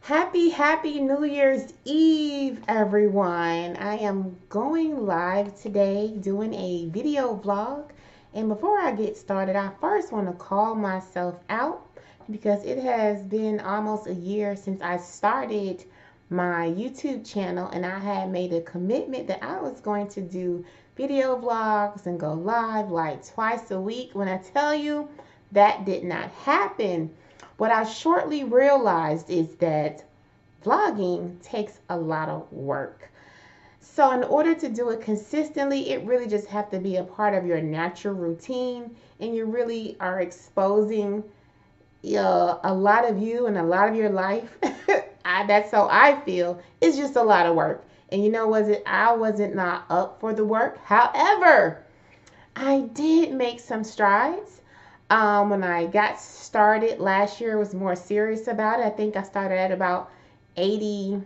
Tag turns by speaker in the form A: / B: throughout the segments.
A: Happy New Year's Eve, everyone. I am going live today doing a video vlog. And before I get started, I first want to call myself out because it has been almost a year since I started my YouTube channel, and I had made a commitment that I was going to do video vlogs and go live like twice a week. When I tell you that did not happen, what I shortly realized is that vlogging takes a lot of work. So in order to do it consistently, it really just have to be a part of your natural routine, and you really are exposing a lot of you and a lot of your life. That's how I feel. It's just a lot of work. And I wasn't not up for the work. However, I did make some strides. When I got started last year, I was more serious about it. I think I started at about 80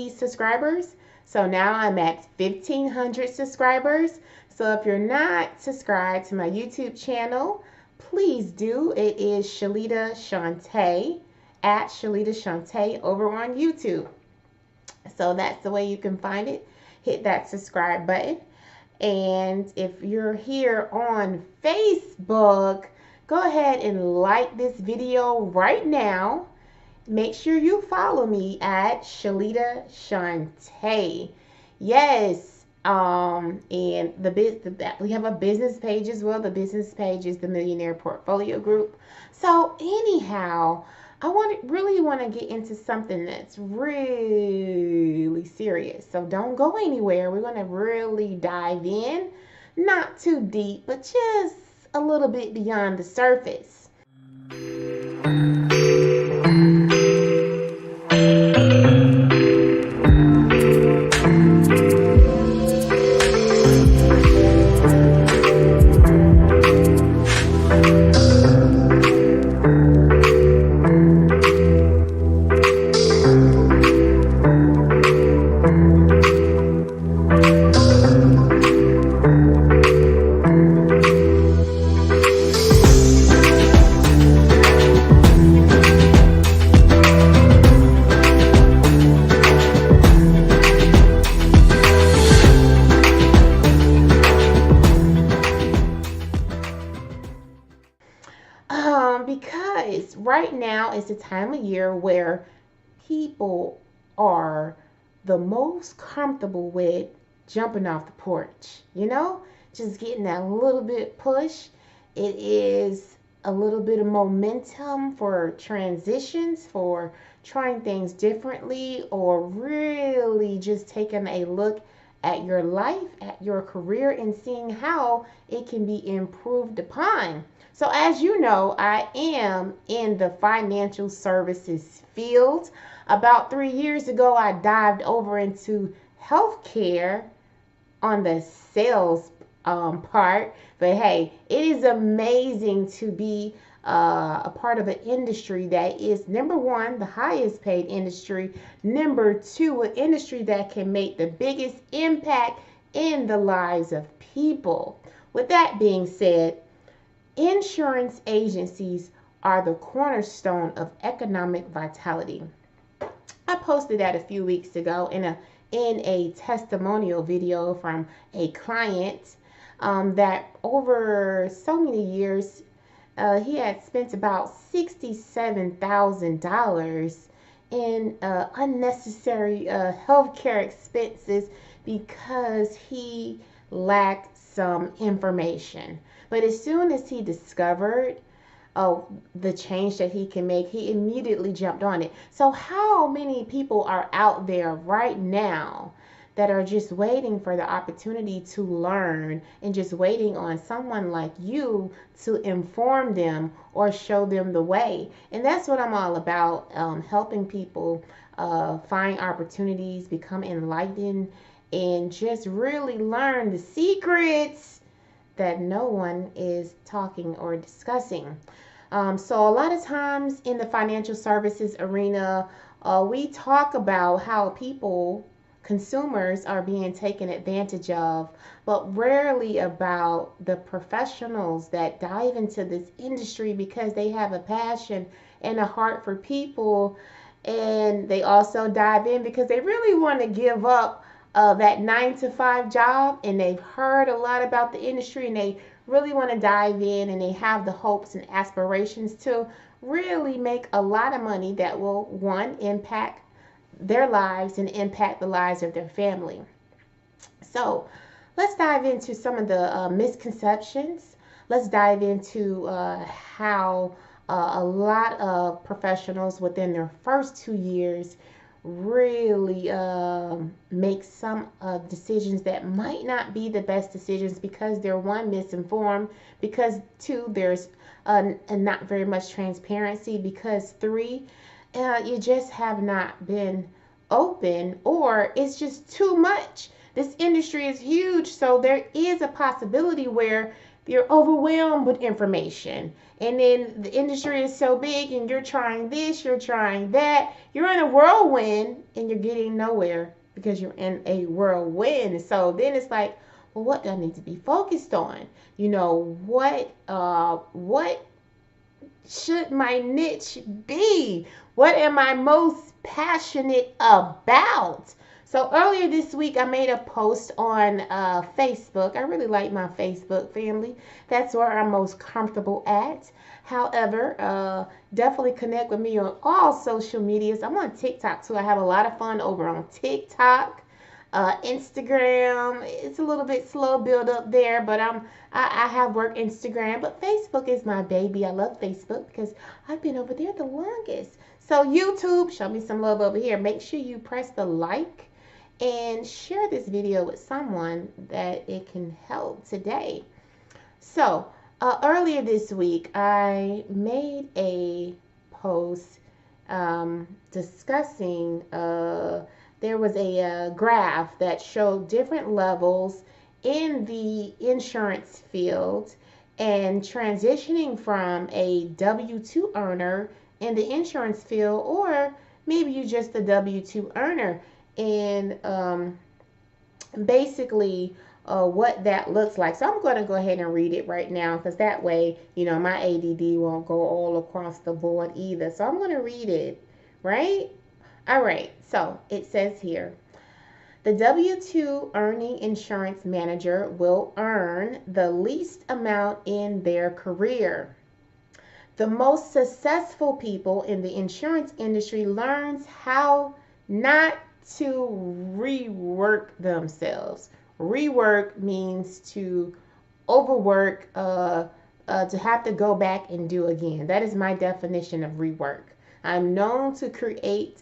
A: subscribers. So now I'm at 1,500 subscribers. So if you're not subscribed to my YouTube channel, please do. It is Shalita Shantae, at Shalita Shantae over on YouTube. So that's the way you can find it. Hit that subscribe button. And if you're here on Facebook, go ahead and like this video right now. Make sure you follow me at Shalita Shantae. Yes, and we have a business page as well. The business page is the Millionaire Portfolio Group. So anyhow, really want to get into something that's really serious. So don't go anywhere. We're going to really dive in, not too deep, but just a little bit beyond the surface. Because right now is the time of year where people are the most comfortable with jumping off the porch, just getting that little bit push. It is a little bit of momentum for transitions, for trying things differently, or really just taking a look at your life, at your career, and seeing how it can be improved upon. So as you know, I am in the financial services field. About 3 years ago, I dived over into healthcare on the sales part. But hey, it is amazing to be a part of an industry that is, number one, the highest paid industry. Number two, an industry that can make the biggest impact in the lives of people. With that being said, insurance agencies are the cornerstone of economic vitality. I posted that a few weeks ago in a testimonial video from a client that over so many years he had spent about $67,000 in unnecessary healthcare expenses because he lacked some information. But as soon as he discovered the change that he can make, he immediately jumped on it. So how many people are out there right now that are just waiting for the opportunity to learn and just waiting on someone like you to inform them or show them the way? And that's what I'm all about, helping people find opportunities, become enlightened, and just really learn the secrets that no one is talking or discussing. So a lot of times in the financial services arena, we talk about how consumers are being taken advantage of, but rarely about the professionals that dive into this industry because they have a passion and a heart for people And they also dive in because they really want to give up that 9 to 5 job, and they've heard a lot about the industry, and they really want to dive in, and they have the hopes and aspirations to really make a lot of money that will, one, impact their lives and impact the lives of their family. So let's dive into some of the misconceptions. Let's dive into how a lot of professionals within their first 2 years really make some decisions that might not be the best decisions because they're, one, misinformed, because two, there's not very much transparency, because three, you just have not been open, or it's just too much. This industry is huge, so there is a possibility where you're overwhelmed with information. And then the industry is so big, and you're trying this, you're trying that. You're in a whirlwind, and you're getting nowhere because you're in a whirlwind. So then it's like, well, what do I need to be focused on? What should my niche be? What am I most passionate about? So earlier this week, I made a post on Facebook. I really like my Facebook family. That's where I'm most comfortable at. However, definitely connect with me on all social medias. I'm on TikTok too. I have a lot of fun over on TikTok. Instagram, it's a little bit slow build up there, but I have work Instagram, but Facebook is my baby. I love Facebook because I've been over there the longest. So YouTube, show me some love over here. Make sure you press the like and share this video with someone that it can help today. So earlier this week, I made a post discussing there was a graph that showed different levels in the insurance field and transitioning from a W-2 earner in the insurance field, or maybe you're just a W-2 earner, and basically what that looks like. So I'm going to go ahead and read it right now, because that way, my ADD won't go all across the board either. So I'm going to read it, right? All right, so it says here, the W-2 earning insurance manager will earn the least amount in their career. The most successful people in the insurance industry learns how not to rework themselves. Rework means to overwork, to have to go back and do again. That is my definition of rework. I'm known to create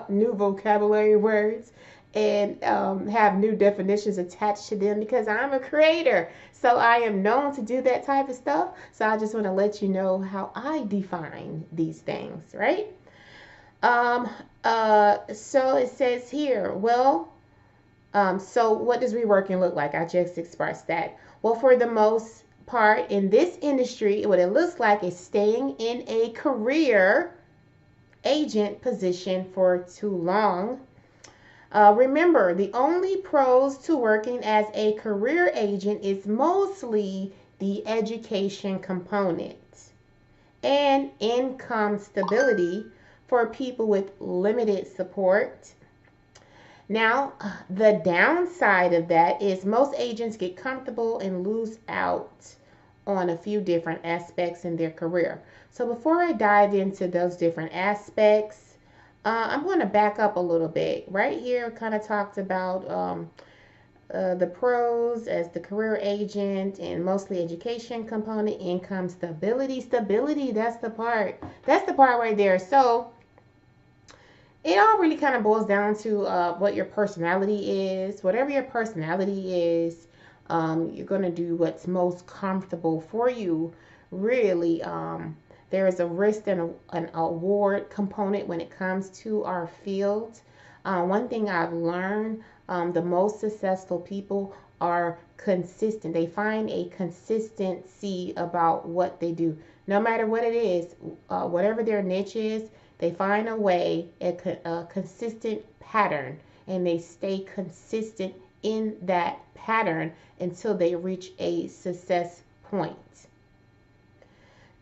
A: new vocabulary words and have new definitions attached to them because I'm a creator. So I am known to do that type of stuff. So I just want to let you know how I define these things, right? So it says here, well, so what does reworking look like? I just expressed that. Well, for the most part in this industry, what it looks like is staying in a career agent position for too long. Remember, the only pros to working as a career agent is mostly the education component and income stability for people with limited support. Now, the downside of that is most agents get comfortable and lose out on a few different aspects in their career. So before I dive into those different aspects, I'm going to back up a little bit. Right here, kind of talked about the pros as the career agent and mostly education component, income stability. Stability, that's the part. That's the part right there. So it all really kind of boils down to what your personality is. Whatever your personality is, you're going to do what's most comfortable for you, really. There is a risk and an award component when it comes to our field. One thing I've learned, the most successful people are consistent. They find a consistency about what they do. No matter what it is, whatever their niche is, they find a way, a consistent pattern, and they stay consistent in that pattern until they reach a success point.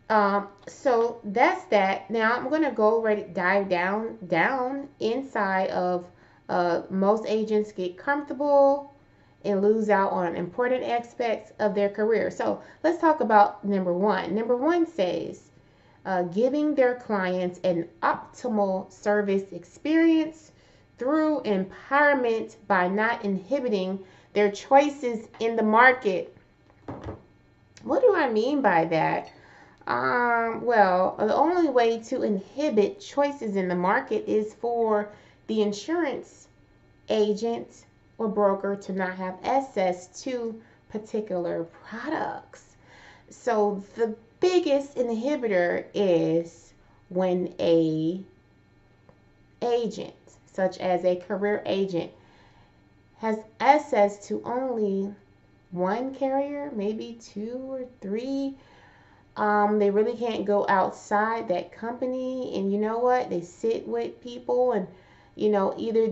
A: So that's that. Now I'm gonna go dive down inside of most agents get comfortable and lose out on important aspects of their career. So let's talk about number one. Number one says giving their clients an optimal service experience through empowerment by not inhibiting their choices in the market. What do I mean by that? Well, the only way to inhibit choices in the market is for the insurance agent or broker to not have access to particular products. So the biggest inhibitor is when a agent, such as a career agent, has access to only one carrier, maybe two or three. They really can't go outside that company, and you know what? They sit with people, and either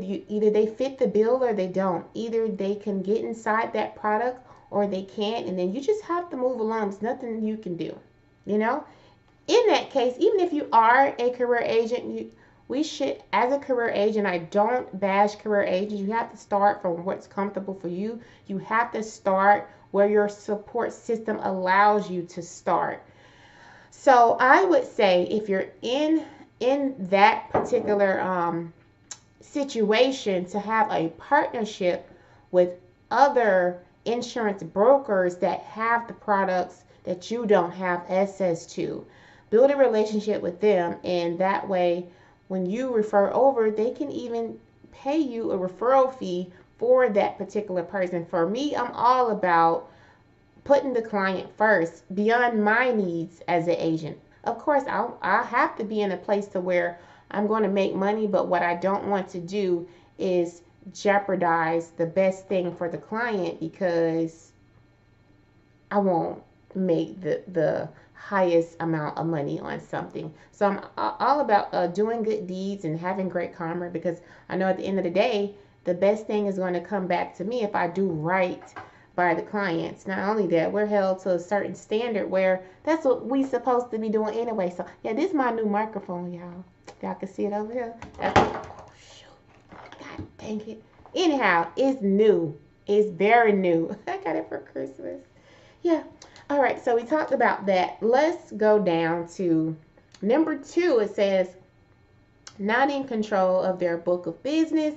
A: they fit the bill or they don't. Either they can get inside that product or they can't, and then you just have to move along. There's nothing you can do. You know, in that case, even if you are a career agent, we should, as a career agent, I don't bash career agents. You have to start from what's comfortable for you. You have to start where your support system allows you to start. So I would say if you're in that particular situation, to have a partnership with other insurance brokers that have the products that you don't have access to. Build a relationship with them, and that way, when you refer over, they can even pay you a referral fee for that particular person. For me, I'm all about putting the client first beyond my needs as an agent. Of course, I'll have to be in a place to where I'm going to make money, but what I don't want to do is jeopardize the best thing for the client because I won't make the highest amount of money on something. So I'm all about doing good deeds and having great karma, because I know at the end of the day, the best thing is going to come back to me if I do right by the clients. Not only that, we're held to a certain standard where that's what we supposed to be doing anyway. So yeah, this is my new microphone, y'all. Y'all can see it over here. Oh shoot. God dang it. Anyhow, it's new. It's very new. I got it for Christmas. Yeah. All right. So we talked about that. Let's go down to number 2. It says not in control of their book of business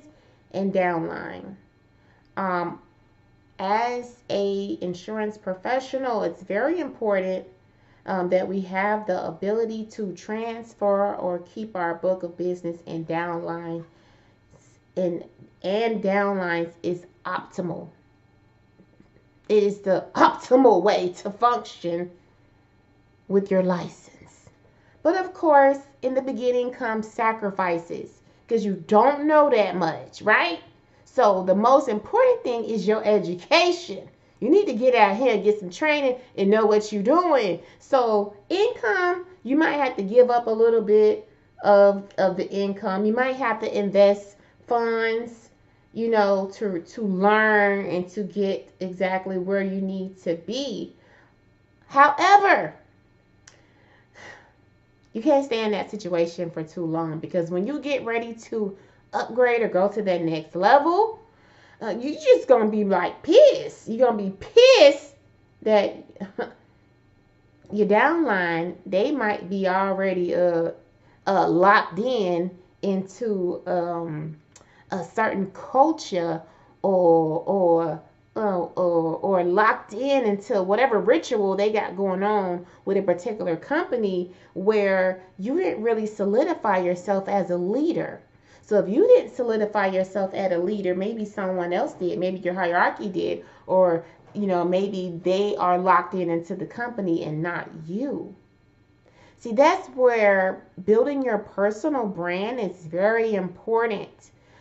A: and downline. As a insurance professional, it's very important that we have the ability to transfer or keep our book of business and downline, and downlines is optimal. It is the optimal way to function with your license. But of course, in the beginning comes sacrifices because you don't know that much, right? So the most important thing is your education. You need to get out here and get some training and know what you're doing. So income, you might have to give up a little bit of the income. You might have to invest funds, to learn and to get exactly where you need to be. However, you can't stay in that situation for too long, because when you get ready to upgrade or go to that next level, you just gonna be like pissed. You're gonna be pissed that your downline, they might be already locked in into a certain culture, or locked in into whatever ritual they got going on with a particular company, where you didn't really solidify yourself as a leader. So if you didn't solidify yourself as a leader, maybe someone else did, maybe your hierarchy did, or maybe they are locked in into the company and not you. See, that's where building your personal brand is very important.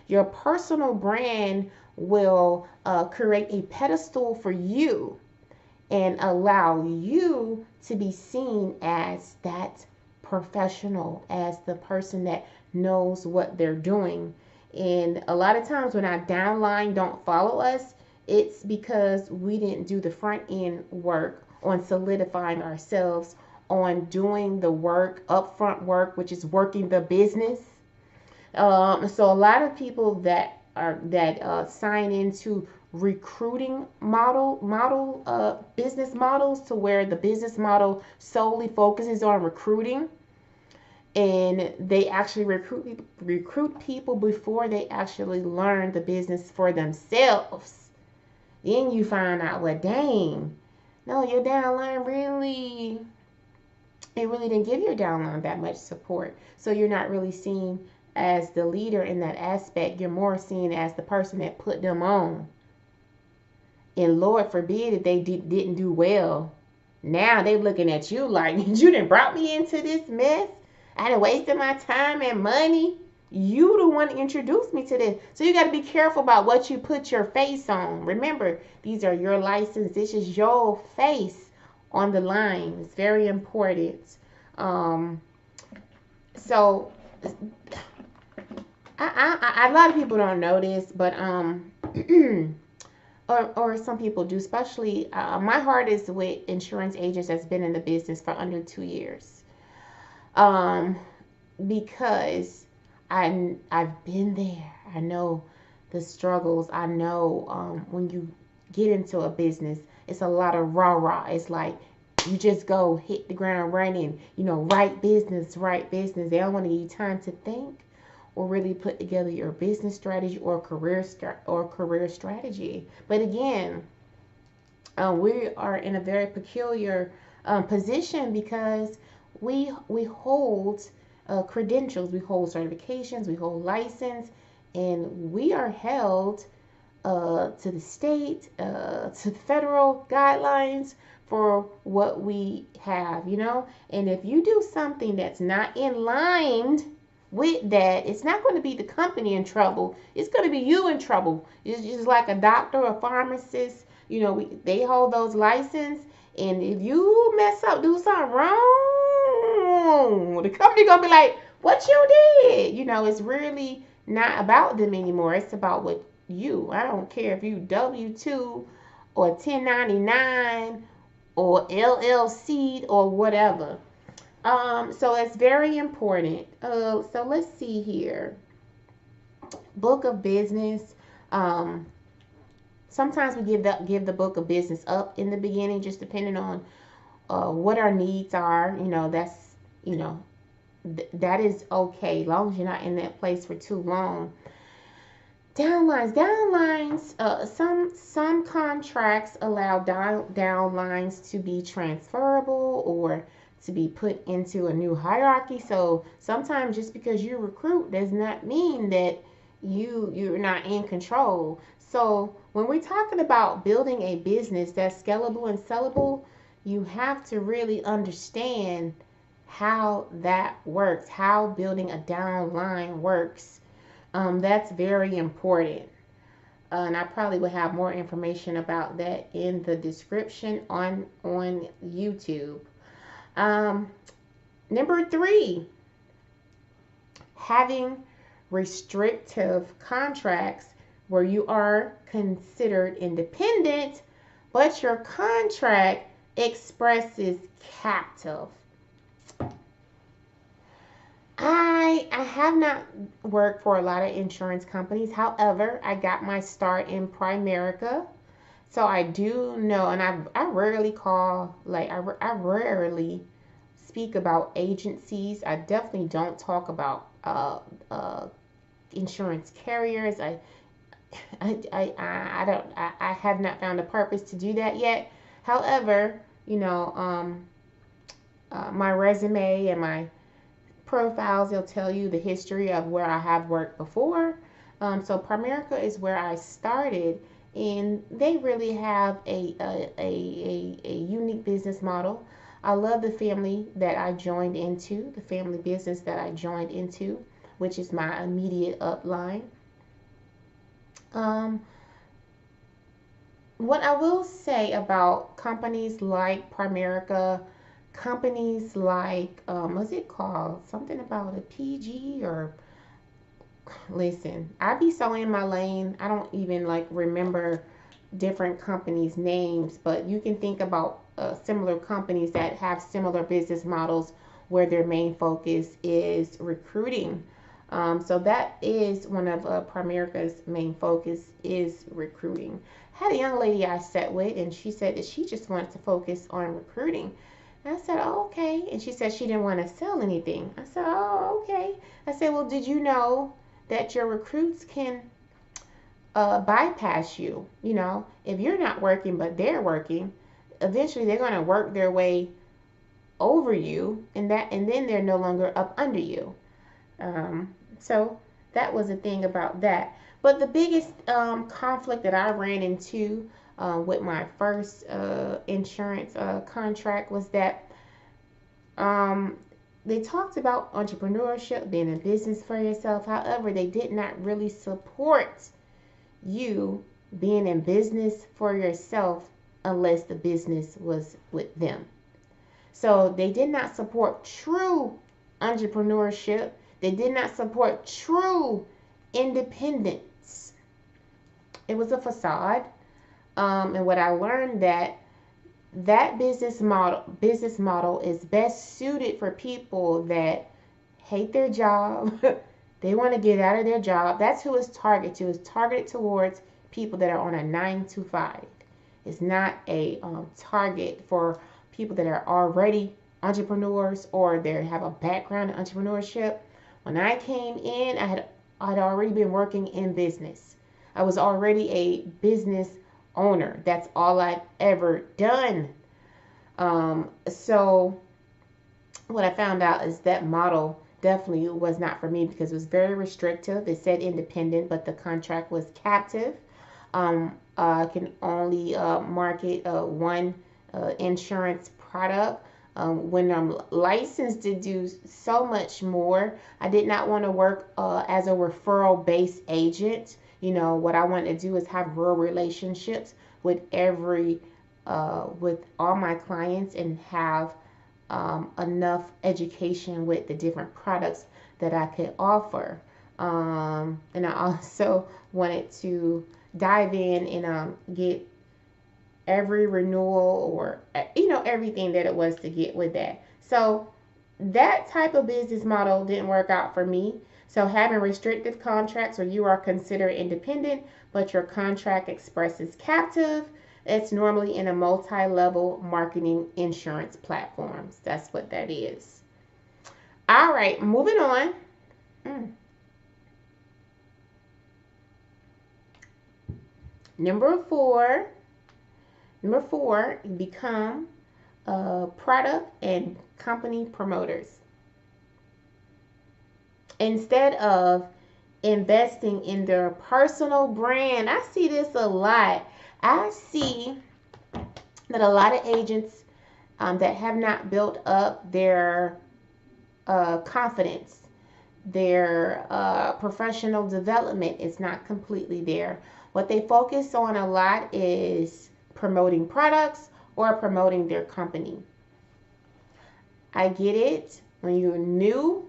A: Your personal brand will create a pedestal for you and allow you to be seen as that professional, as the person that knows what they're doing. And a lot of times when our downline don't follow us, it's because we didn't do the front end work on solidifying ourselves on doing the work, upfront work, which is working the business. So a lot of people that sign into recruiting business models, to where the business model solely focuses on recruiting, and they actually recruit people before they actually learn the business for themselves. Then you find out, well, dang, no, your downline really, it really didn't give your downline that much support. So you're not really seen as the leader in that aspect. You're more seen as the person that put them on. And Lord forbid if they didn't do well. Now they looking at you like, you done brought me into this mess. I done wasted my time and money. You the one introduced me to this. So you got to be careful about what you put your face on. Remember, these are your license. This is your face on the line. It's very important. So a lot of people don't know this, but or some people do, especially my heart is with insurance agents that's been in the business for under 2 years, because I've been there. I know the struggles. I know when you get into a business, it's a lot of rah-rah. It's like you just go hit the ground running, right business. They don't want to give you time to think or really put together your business strategy or career strategy. But again, we are in a very peculiar position, because we hold credentials, we hold certifications, we hold license, and we are held to the state, to the federal guidelines for what we have, And if you do something that's not in line with that, it's not going to be the company in trouble. It's going to be you in trouble. It's just like a doctor or pharmacist. They hold those licenses, and if you mess up, do something wrong, the company gonna be like, "What you did?" It's really not about them anymore. It's about what you. I don't care if you W-2 or 1099 or LLC or whatever. So it's very important. So let's see here. Book of business. Sometimes we give the book of business up in the beginning, just depending on what our needs are. That's that is okay, as long as you're not in that place for too long. Downlines. Some contracts allow downlines to be transferable or to be put into a new hierarchy. So sometimes just because you recruit does not mean that you're not in control. So when we're talking about building a business that's scalable and sellable, you have to really understand how that works, how building a downline works. That's very important. And I probably will have more information about that in the description on YouTube. Number 3, having restrictive contracts where you are considered independent, but your contract expresses captive. I have not worked for a lot of insurance companies. However, I got my start in Primerica. So I do know, and I rarely call, I rarely speak about agencies. I definitely don't talk about insurance carriers. I have not found a purpose to do that yet. However, my resume and my profiles, they'll tell you the history of where I have worked before. So Primerica is where I started, and they really have a unique business model. I love the family that I joined into, the family business that I joined into, which is my immediate upline. What I will say about companies like Primerica, companies like, what's it called? Something about a PG or, listen, I be so in my lane, I don't even remember different companies' names, but you can think about similar companies that have similar business models where their main focus is recruiting. So that is one of Primerica's main focus is recruiting. I had a young lady I sat with, and she said that she just wanted to focus on recruiting. And I said, oh, okay. And she said she didn't want to sell anything. I said, oh, okay. I said, well, did you know that your recruits can bypass you? You know, if you're not working but they're working, eventually they're going to work their way over you, and then they're no longer up under you. So that was a thing about that. But the biggest conflict that I ran into with my first insurance contract was that um, they talked about entrepreneurship, being in business for yourself. However, they did not really support you being in business for yourself unless the business was with them. So they did not support true entrepreneurship. They did not support true independence. It was a facade. And what I learned that business model is best suited for people that hate their job. They want to get out of their job. That's who it's targeted to. It's targeted towards people that are on a 9 to 5. It's not a target for people that are already entrepreneurs or they have a background in entrepreneurship. When I came in, I'd already been working in business. I was already a business owner. That's all I'd ever done. So what I found out is that model definitely was not for me because it was very restrictive. It said independent, but the contract was captive. I can only market one insurance product. When I'm licensed to do so much more, I did not want to work as a referral based agent. You know, what I want to do is have real relationships with with all my clients and have enough education with the different products that I could offer. And I also wanted to dive in and get every renewal or everything that it was to get with that. So that type of business model didn't work out for me. So having restrictive contracts where you are considered independent but your contract expresses captive, it's normally in a multi-level marketing insurance platforms. That's what that is. All right, moving on. Number four, become product and company promoters. Instead of investing in their personal brand, I see this a lot. I see that a lot of agents that have not built up their confidence, their professional development is not completely there. What they focus on a lot is promoting products or promoting their company. I get it. When you're new,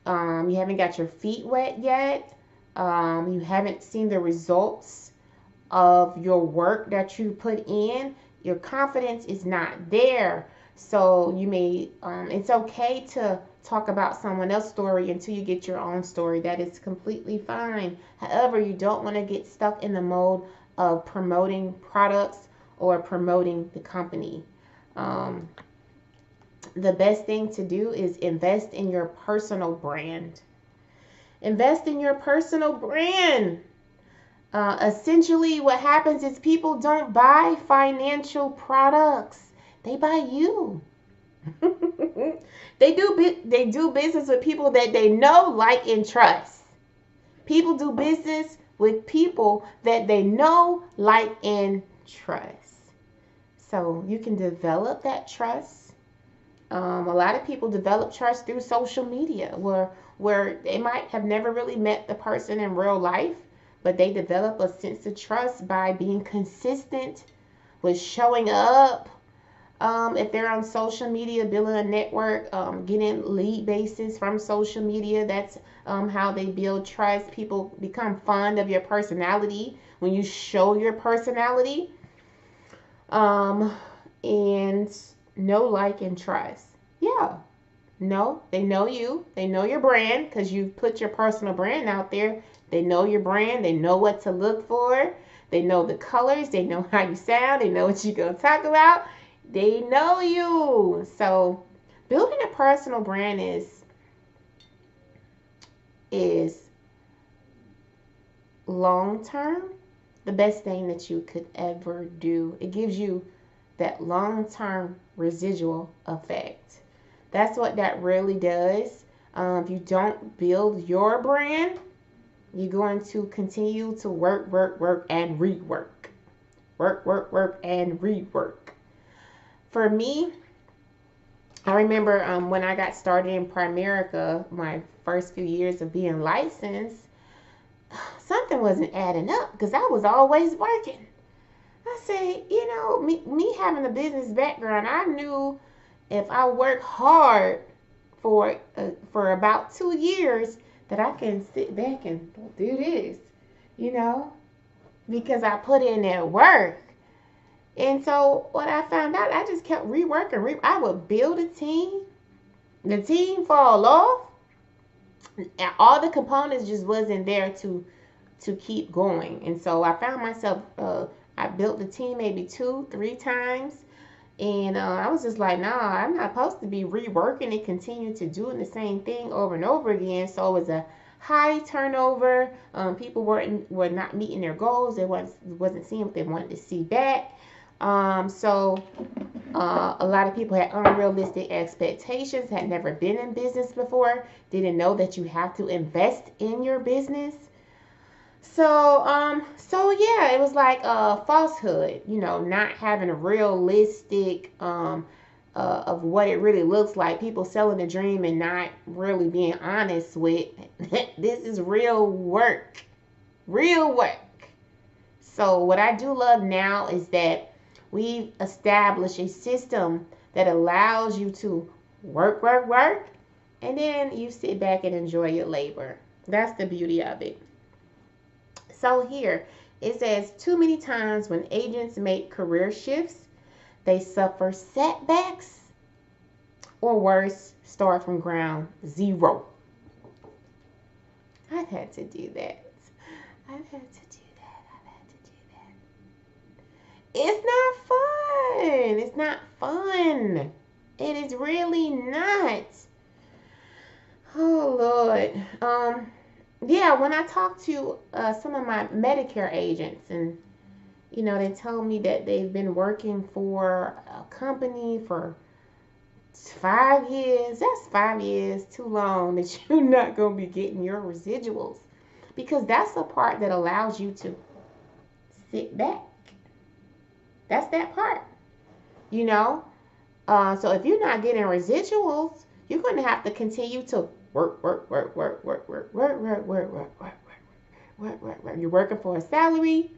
A: you haven't got your feet wet yet, you haven't seen the results of your work that you put in, your confidence is not there. So you may, it's okay to talk about someone else's story until you get your own story. That is completely fine. However, you don't want to get stuck in the mode of promoting products or promoting the company. The best thing to do is invest in your personal brand. Invest in your personal brand. Essentially, what happens is people don't buy financial products. They buy you. They do business with people that they know, like, and trust. People do business with people that they know, like, and trust. So you can develop that trust. A lot of people develop trust through social media where they might have never really met the person in real life, but they develop a sense of trust by being consistent with showing up. If they're on social media, building a network, getting lead bases from social media, that's how they build trust. People become fond of your personality when you show your personality. and know, like, and trust. Yeah. No, they know you. They know your brand because you've put your personal brand out there. They know your brand. They know what to look for. They know the colors. They know how you sound. They know what you're going to talk about. They know you. So building a personal brand is long term the best thing that you could ever do. It gives you that long term residual effect. That's what that really does. If you don't build your brand, you're going to continue to work, and rework. Work, and rework. For me, I remember when I got started in Primerica, my first few years of being licensed, something wasn't adding up because I was always working. I said, me having a business background, I knew if I work hard for about 2 years that I can sit back and do this, because I put in that work. And so what I found out, I just kept reworking. I would build a team, the team fall off, and all the components just wasn't there to keep going. And so I found myself, I built the team maybe 2-3 times. And I was just like, nah, I'm not supposed to be reworking and continue to doing the same thing over and over again. So it was a high turnover. People were not meeting their goals. They wasn't seeing what they wanted to see back. So a lot of people had unrealistic expectations, had never been in business before, didn't know that you have to invest in your business. So yeah, it was like a falsehood, not having a realistic of what it really looks like. People selling a dream and not really being honest with this is real work. Real work. So what I do love now is that we've established a system that allows you to work, and then you sit back and enjoy your labor. That's the beauty of it. So here, it says, too many times when agents make career shifts, they suffer setbacks, or worse, start from ground zero. I've had to do that. It's not fun. It's not fun. It is really not. Oh, Lord. Yeah, when I talk to some of my Medicare agents, and they told me that they've been working for a company for 5 years. That's 5 years too long that you're not going to be getting your residuals, because that's the part that allows you to sit back. That's that part, So if you're not getting residuals, you're going to have to continue to work. You're working for a salary.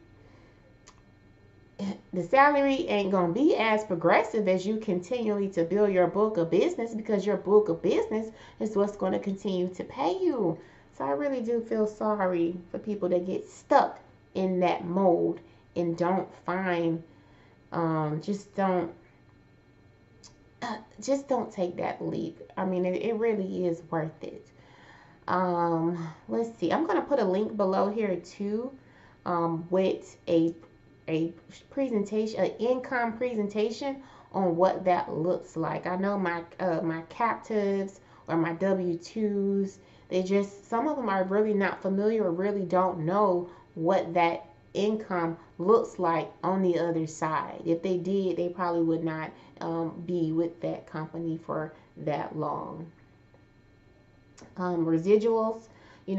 A: The salary ain't going to be as progressive as you continually to build your book of business, because your book of business is what's going to continue to pay you. So I really do feel sorry for people that get stuck in that mold and don't find, just don't take that leap. I mean, it really is worth it. Let's see. I'm going to put a link below here too, with a presentation, an income presentation on what that looks like. I know my captives or my W-2s, some of them are really not familiar or really don't know what that income looks like on the other side. If they did, they probably would not be with that company for that long. Residuals,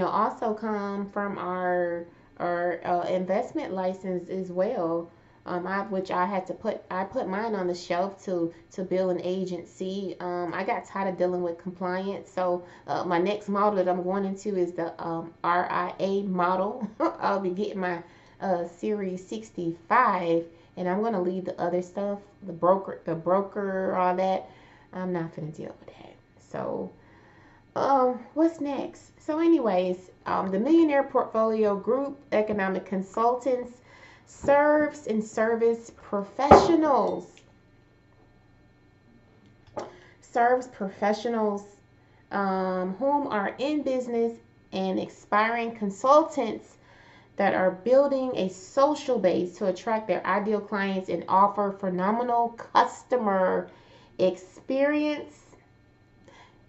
A: also come from our investment license as well. Which I had to put mine on the shelf to build an agency. I got tired of dealing with compliance, so my next model that I'm going into is the RIA model. I'll be getting my Series 65, and I'm going to leave the other stuff, the broker, all that. I'm not going to deal with that. So, what's next? So anyways, the Millionaire Portfolio Group Economic Consultants serves and service professionals. serves professionals whom are in business and aspiring consultants that are building a social base to attract their ideal clients and offer phenomenal customer experience.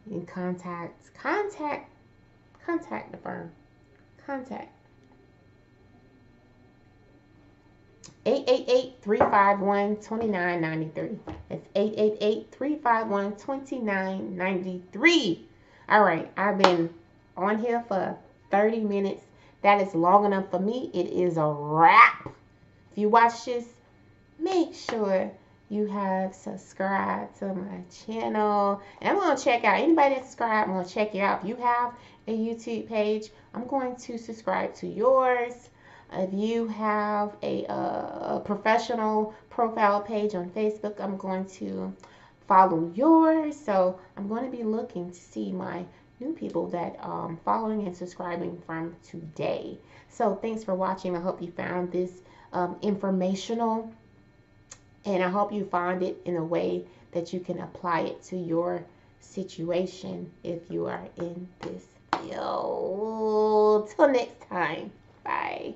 A: And contact the firm. Contact 888-351-2993. That's 888-351-2993. All right, I've been on here for 30 minutes. That is long enough for me. It is a wrap. If you watch this, make sure you have subscribed to my channel. And I'm going to check out anybody that subscribed. I'm going to check you out. If you have a YouTube page, I'm going to subscribe to yours. If you have a professional profile page on Facebook, I'm going to follow yours. So I'm going to be looking to see my new people that following and subscribing from today. So thanks for watching. I hope you found this informational, and I hope you find it in a way that you can apply it to your situation if you are in this field. Till next time. Bye.